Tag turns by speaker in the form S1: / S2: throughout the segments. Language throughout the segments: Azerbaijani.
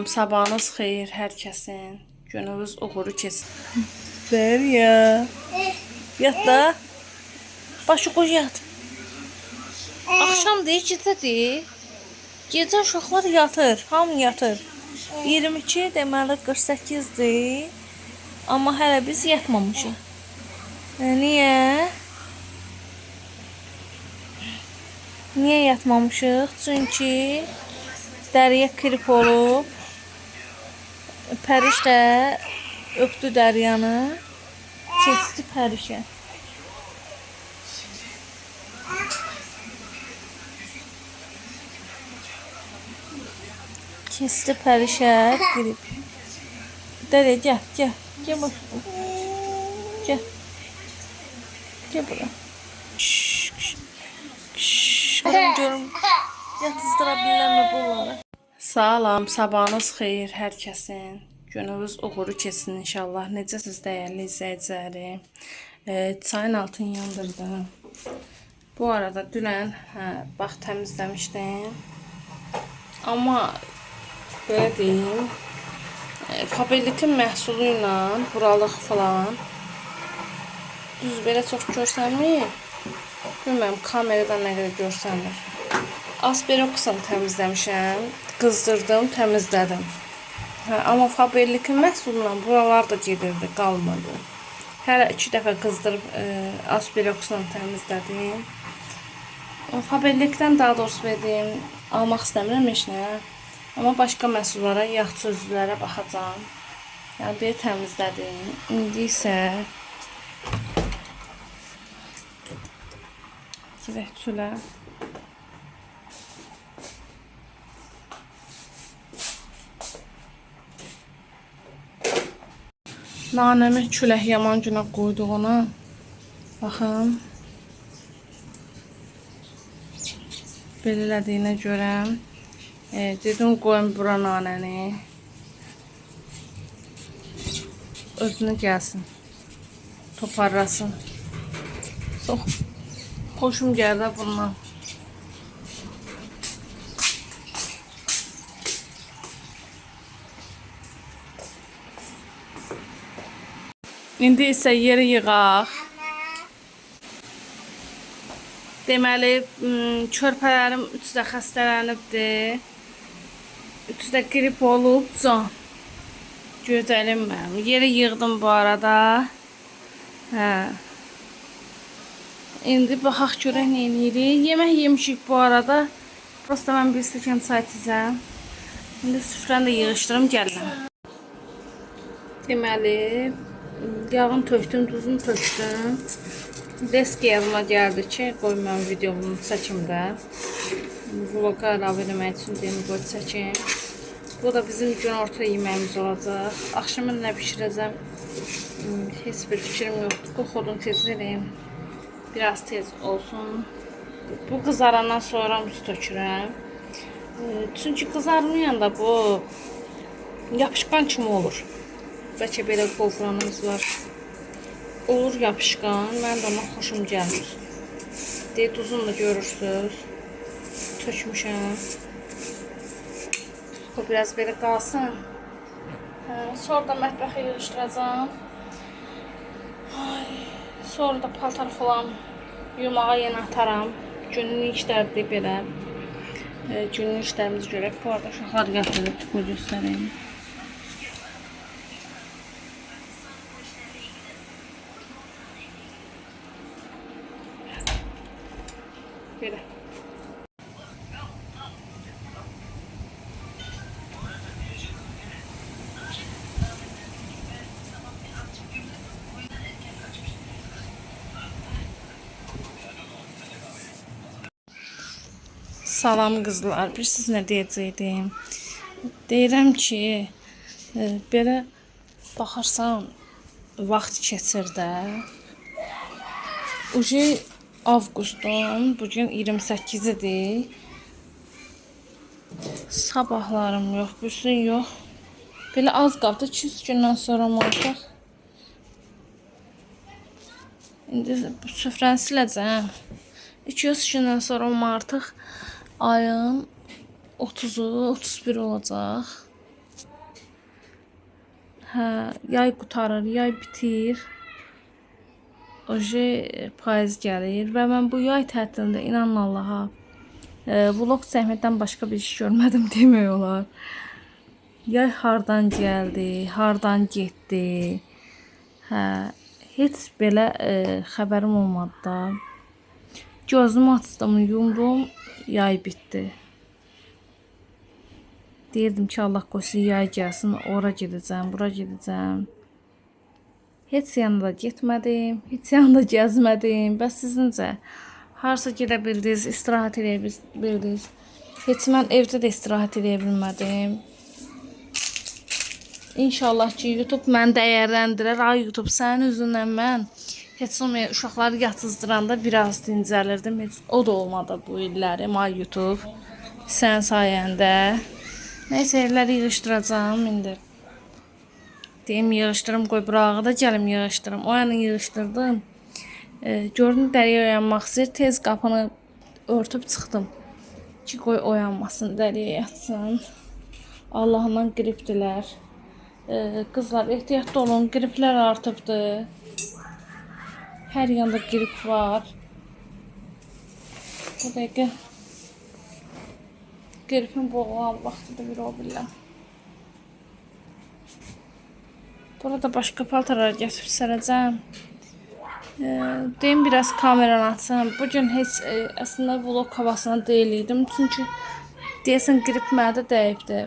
S1: Sabahınız xeyir hər kəsin. Gününüz uğuru keçsin. Derya. Yat da. Başı qoy yat. Axşam deyir, gecədir. Gecə uşaqlar yatır, hamı yatır. 22 deməli 48'dir. Amma hələ biz yatmamışıq. Niyə? Niyə yatmamışıq? Çünki Dəriyə grip olub. Pəriş də öpdü Dəryanı. Keçdi Pərişə. Keçdi Pərişə grip. Dəriyə gəl, gəl. Gəl bax. Gəl. Gəl bura. Görüm. Yatızdıra bilirəm bunları. Salam, sabahınız xeyir hər kəsin. Gününüz uğuru keçsin inşallah. Necəsiz dəyərli izləyicilərim? Çayın altını yandırdım. Bu arada dünən bax təmizləmişdim. Amma belə deyim, Fabellikin məhsulu ilə buralıq falan düz belə çox görsənmir. Bilməm, kameradan nə qədər görsənir. Asperoxla təmizləmişəm, qızdırdım, təmizlədim. Amma Fabellikin məhsuluyla buralar da gedirdi, qalmadı. Hələ 2 dəfə qızdırıb Asperoxla təmizlədim. Fabellikdən daha doğrusu verdim, almaq istəmirəm heç nə. Amma başqa məhsullara, yağ çözücülərə baxacağam. Yəni bir təmizlədim. İndi isə girək çölə. Nanəmi külək yaman günə qoyduğuna baxın. Belə elədiyinə görə dedim qoyun bura nanəni. Özünü gəlsin. Toparlasın. Çox xoşum gəldi bundan. İndi isə yeri yığaq. Deməli, körpələrim 3 də xəstələnibdir. 3 də grip olub, can. Gözəlim mənim. Yeri yığdım bu arada. İndi baxaq görək nə edirik. Yemək yemişik bu arada. Prosta mən bir stəkan çay içəcəm. İndi süfrəni də yığışdırım, gəlirəm. Deməli, yağını tökdüm, duzunu tökdüm. Desk yadıma gəldi ki, qoy mən videomu çəkim də. Vloga əlavə eləmək üçün deyim, qoy çəkim. Bu da bizim günorta yeməyimiz olacaq. Axşamın nə bişirəcəm, heç bir fikrim yoxdur. Qoxudum tez eləyim. Biraz tez olsun. Bu qızarandan sonra su tökürəm. Çünki qızarmayanda bu yapışqan kimi olur. Bəlkə belə qovranımız var. Olur yapışqan. Mən də ona xoşum gəlmir. Duzunu da görürsünüz. Tökmüşəm. Bu biraz belə qalsın. Sonra da mətbəxə yığışdıracağım. Sonra da paltar falan yumağa yenə ataram. Günlük işlərdir belə. Günlük işlərimizi görək. Bu arada uşaqlar gətirib, bu göstəreyim. Belə. Salam qızlar, bilirsiniz nə deyəcəkdim? Deyirəm ki, belə baxarsan, vaxt keçir də. Ucu avqustun, bugün 28-dir. Sabahlarım yox, büsün yox. Belə az qaldı, 200 gündən sonra artıq. İndi süfrəni siləcəm. 200 gündən sonra amma artıq ayın 30-u, 31 olacaq. Hə, yay qutarır, yay bitir. Oje payız gəlir və mən bu yay tətilində inanın Allaha vlog çəkməkdən başqa bir iş görmədim demək olar. Yay hardan gəldi, hardan getdi. Hə, heç belə xəbərim olmadı da. Gözümü açdım, yumdum, yay bitdi. Deyirdim ki, Allah qoysun yay gəlsin, ora gedəcəm, bura gedəcəm. Heç yanında getmədim, heç yanında gəzmədim. Bəs sizincə harasa gedə bildiniz, istirahət edə bildiniz. Heç mən evdə də istirahət edə bilmədim. İnşallah ki, YouTube məni dəyərləndirər. Ay YouTube, sənin üzündən mən heç olmaya uşaqları yatızdıranda biraz dincəlirdim. Heç o da olmadı bu illərim. Ay YouTube, sən sayəndə. Nəysə, evləri yığışdıracağım indi. Deyim yığışdırım, qoy burağı da gəlim yığışdırım. O yanı yığışdırdım. Gördüm Dəriyə oyanmaq istəyir. Tez qapını örtüb çıxdım. Ki qoy oyanmasın, Dəriyə yatsın. Allahından qripdilər. Qızlar ehtiyatlı olun, qriplər artıbdır. Hər yanda qrip var. Bu dəqiqə qripin boğulan vaxtıdır bir o billah. Burada başqa paltarlar gətirib sərəcəm. Deyim biraz kameranı açsam. Bugün heç əslində vlog havasına deyildim. Çünki deyəsən qrip mədə dəyibdi.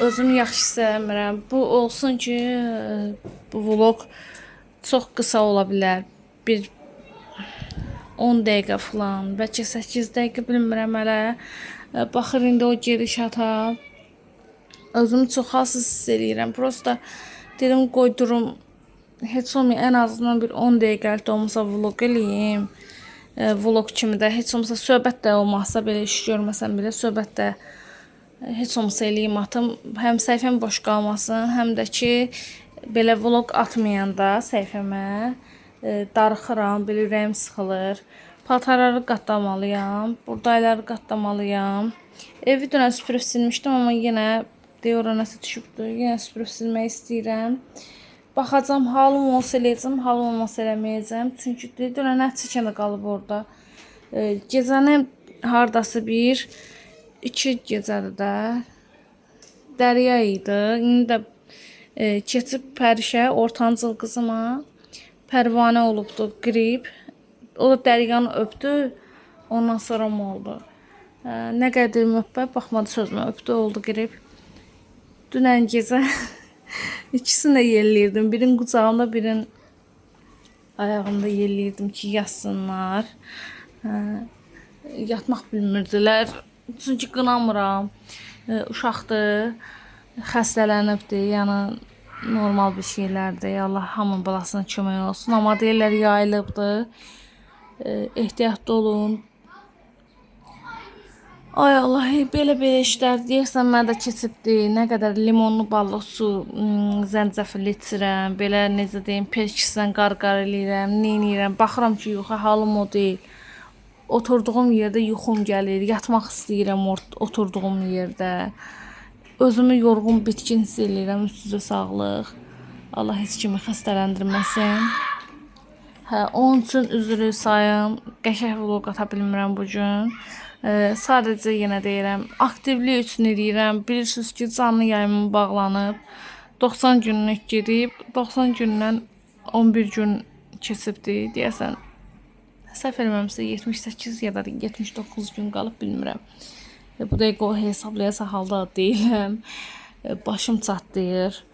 S1: Özümü yaxşı sevmirəm. Bu olsun ki, bu vlog çox qısa ola bilər. Bir 10 dəqiqə falan, bəlkə 8 dəqiqə bilmirəm hələ. Baxır indi o gedişata. Özümü çox halsız hiss edirəm. Prosta dedim qoydurum. Heç olmaya ən azından bir 10 dəqiqəlik də olmasa vlog eləyim. Vlog kimi də heç olmasa söhbət də olmazsa belə iş görməsəm belə söhbət də heç olmasa eləyim atım. Həm səhifəm boş qalmasın, həm də ki belə vlog atmayanda səhifəmə darıxıram, belə ürəyim sıxılır. Paltarları qatlamalıyam, burdayları qatlamalıyam. Evi dünən süpürüb silmişdim, amma yenə deyir nəsə düşübdür. Yenə süpürüb silmək istəyirəm. Baxacam, halım olsa eləyəcəm, halım olmasa eləməyəcəm. Çünki dünən nə çəkəndə qalıb orada. Gecəni hardası 2 gecədir də. Dəriyə idi. İndi də keçib Pərişə, ortancıl qızıma. Pərvanə olubdu, qrip. O da Dəriyanı öpdü. Ondan sonra mı oldu? Nə qədər öpbə, baxmadı sözümə, öpdü, oldu qrip. Dünən gecə ikisini də yelləyirdim. Birin qucağımda, birin ayağımda yelləyirdim ki, yatsınlar. Yatmaq bilmirdilər. Çünki qınamıram. Uşaqdır, xəstələnibdir, yəni normal bir şeylərdir. Allah hamının balasına kömək olsun. Amma deyirlər yayılıbdır. Ehtiyatlı olun. Ay Allah, belə işlər deyirsən mənə də keçibdir. Nə qədər limonlu balıq su, zəncəfilli içirəm. Belə necə deyim, perkisdən qarqar eləyirəm, neynirəm. Baxıram ki, yox, halım o deyil. Oturduğum yerdə yuxum gəlir, yatmaq istəyirəm oturduğum yerdə. Özümü yorğun, bitkin hiss eləyirəm, üst-üzə sağlıq. Allah heç kimi xəstələndirməsin. Onun üçün üzrü sayım. Qəşəng vlog ata bilmirəm bugün. Sadəcə yenə deyirəm, aktivlik üçün eləyirəm. Bilirsiniz ki, canlı yayımım bağlanıb. 90 günlük gedib, 90 gündən 11 gün keçibdir. Deyəsən, səhv eləməmsə 78 ya da 79 gün qalıb bilmirəm. Bu dəqiqə o hesablayasa halda deyiləm. Başım çatlayır.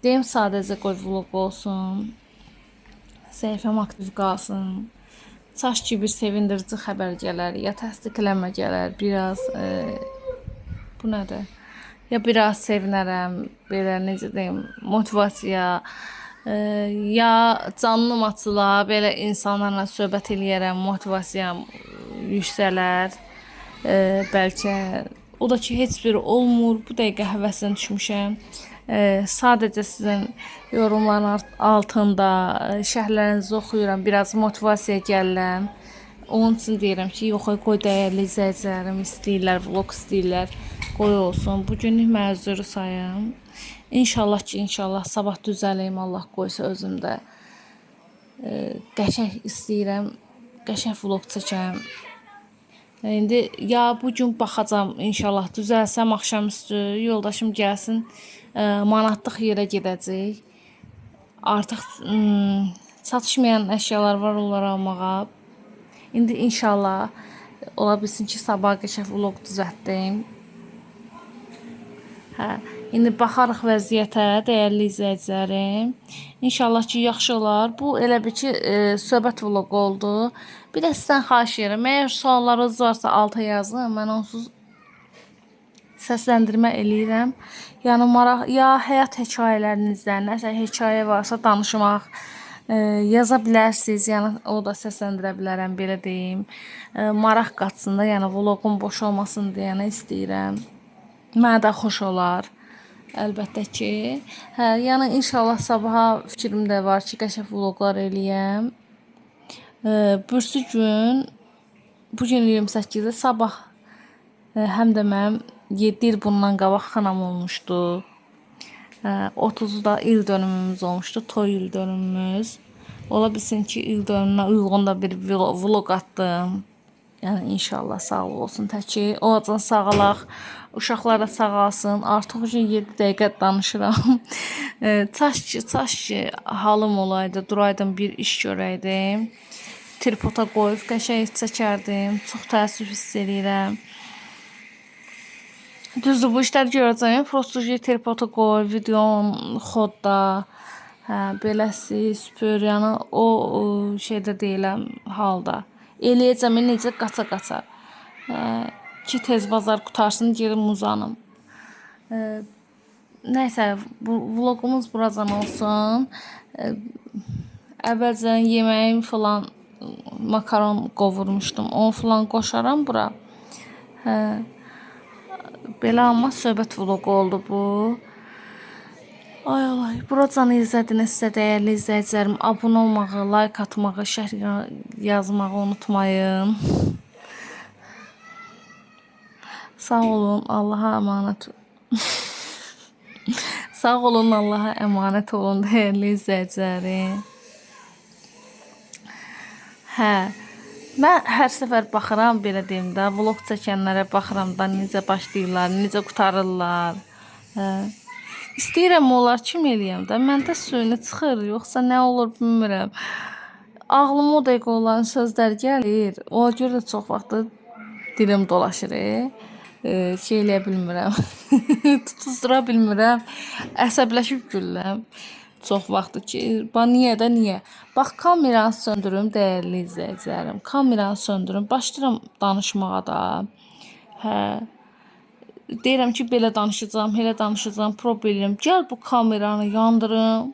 S1: Deyim sadəcə qoy vlog olsun. Səhifəm aktiv qalsın. Saç ki bir sevindirici xəbər gələr, ya təsdiqləmə gələr, biraz bu nədir? Ya biraz sevinərəm, belə necə deyim, motivasiya, ya canlım açılar, belə insanlarla söhbət eləyərəm, motivasiyam yüksələr. Bəlkə o da ki heç biri olmur, bu dəqiqə həvəsdən düşmüşəm. Sadəcə sizin yorumların altında şərhlərinizi oxuyuram, biraz motivasiya gəlirəm. Onun üçün deyirəm ki, yox, qoy dəyərli izləyicilərim istəyirlər, vlog istəyirlər, qoy olsun. Bugünlük məzuru sayım. İnşallah ki, inşallah sabah düzələyim, Allah qoysa özümdə. Qəşəng istəyirəm, qəşəng vlog çəkəm. İndi ya bugün baxacam, inşallah düzəlsəm axşamüstü yoldaşım gəlsin, manatlıq yerə gedəcək. Artıq çatışmayan əşyalar var, onları almağa. İndi inşallah ola bilsin ki, sabah qəşəng vlog düzəltdim. İndi baxarıq vəziyyətə, dəyərli izləyicilərim. İnşallah ki, yaxşı olar. Bu elə bir ki, söhbət vloq oldu. Bir də sizdən xahiş edirəm. Əgər suallarınız varsa alta yazın. Mən onsuz səsləndirmə eləyirəm. Yəni maraq ya həyat hekayələrinizdən, nəsə hekayə varsa danışmaq yaza bilərsiniz. Yəni o da səsləndirə bilərəm, belə deyim. Maraq qatsın da, yəni vloqum boş olmasın deyənə istəyirəm. Mənə də xoş olar. Əlbəttə ki. Yəni inşallah sabaha fikrim də var ki, qəşəng vloqlar eləyəm. Birisi gün, bugün 28-də, sabah həm də mənim 7 il bundan qabaq xanam olmuşdu. 30-da il dönümümüz olmuşdu, toy il dönümümüz. Ola bilsin ki, il dönümünə uyğun da bir vlog atdım. Yəni inşallah sağlıq olsun təki. O acan sağalaq. Uşaqlar da sağalsın. Artıq 7 dəqiqə danışıram. Çaş ki halım olaydı, duraydım bir iş görəydim. Tripoda qoyub qəşəng çəkərdim. Çox təəssüf hiss edirəm. Düzdür, bu işləri görəcəyim. Prosto tripoda qoy, videonun xodda, beləsi, süpür, yəni o şeydə deyiləm halda. Eləyəcəm, necə qaça-qaça. Ki tez bazar qutarsın, gerim uzanım. Nəysə, bu vlogumuz buracan olsun. Əvvəlcən yeməyim falan, makaron qovurmuşdum. Onu falan qoşaram bura. Belə amma söhbət vlogu oldu bu. Ay Allah, buracan izlədinizsə dəyərli izləyicilərim, abunə olmağı, like atmağı, şərh yazmağı unutmayın. Sağ olun, Allaha əmanət. Sağ olun, Allaha əmanət olun dəyərli izləyicilərim. Mən hər səfər baxıram, belə deyim də, vlog çəkənlərə baxıram da, necə başlayırlar, necə qutarırlar. İstəyirəm onlar kim eləyəm də, məndə suyunu çıxır, yoxsa nə olur bilmirəm. Ağlıma o dəqiqə olan sözlər gəlir, ona görə də çox vaxtı dilim dolaşır. Şey eləyə bilmirəm, tutuşdura bilmirəm, əsəbləşib gülləm. Çox vaxtı ki, niyə də niyə? Bax, kameranı söndürüm, dəyərli izləyicilərim, kameranı söndürüm, başlayıram danışmağa da. Deyirəm ki, belə danışacağım, elə danışacağım, problem. Gəl bu kameranı yandırım.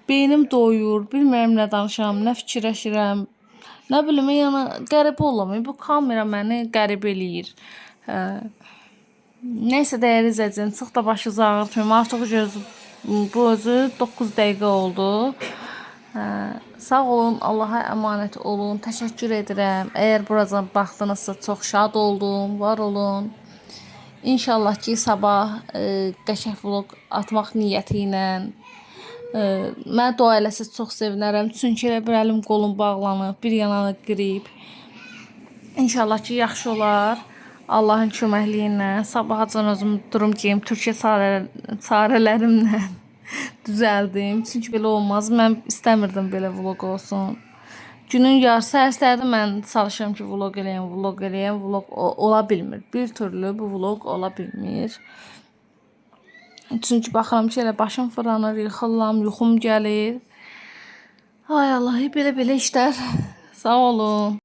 S1: Beynim doyur, bilmirəm nə danışam, nə fikirləşirəm. Nə bilim, yəni qəribə olamayım. Bu kamera məni qəribə eləyir. Nəysə dəyərli izləyicim, çox da başınızı ağrıtmayım. Artıq bu özü 9 dəqiqə oldu. Sağ olun, Allaha əmanət olun. Təşəkkür edirəm. Əgər buradan baxdınızsa çox şad oldum, var olun. İnşallah ki, sabah qəşəng vlog atmaq niyyəti ilə. Mən dua eləsəz çox sevinərəm. Çünki elə bir əlim qolum bağlanıb, bir yana qrip. İnşallah ki, yaxşı olar. Allahın köməkliyi ilə. Sabahacan özüm durum geyim, Türkiyə çarələrimlə düzəldim. Çünki belə olmaz. Mən istəmirdim belə vlog olsun. Günün yarısı əslində mən çalışıram ki, vlog eləyəm. Vlog ola bilmir. Bir türlü bu vlog ola bilmir. Çünki baxıram ki, elə başım fırlanır, yıxılam, yuxum gəlir. Ay Allah, belə işlər. Sağ olun.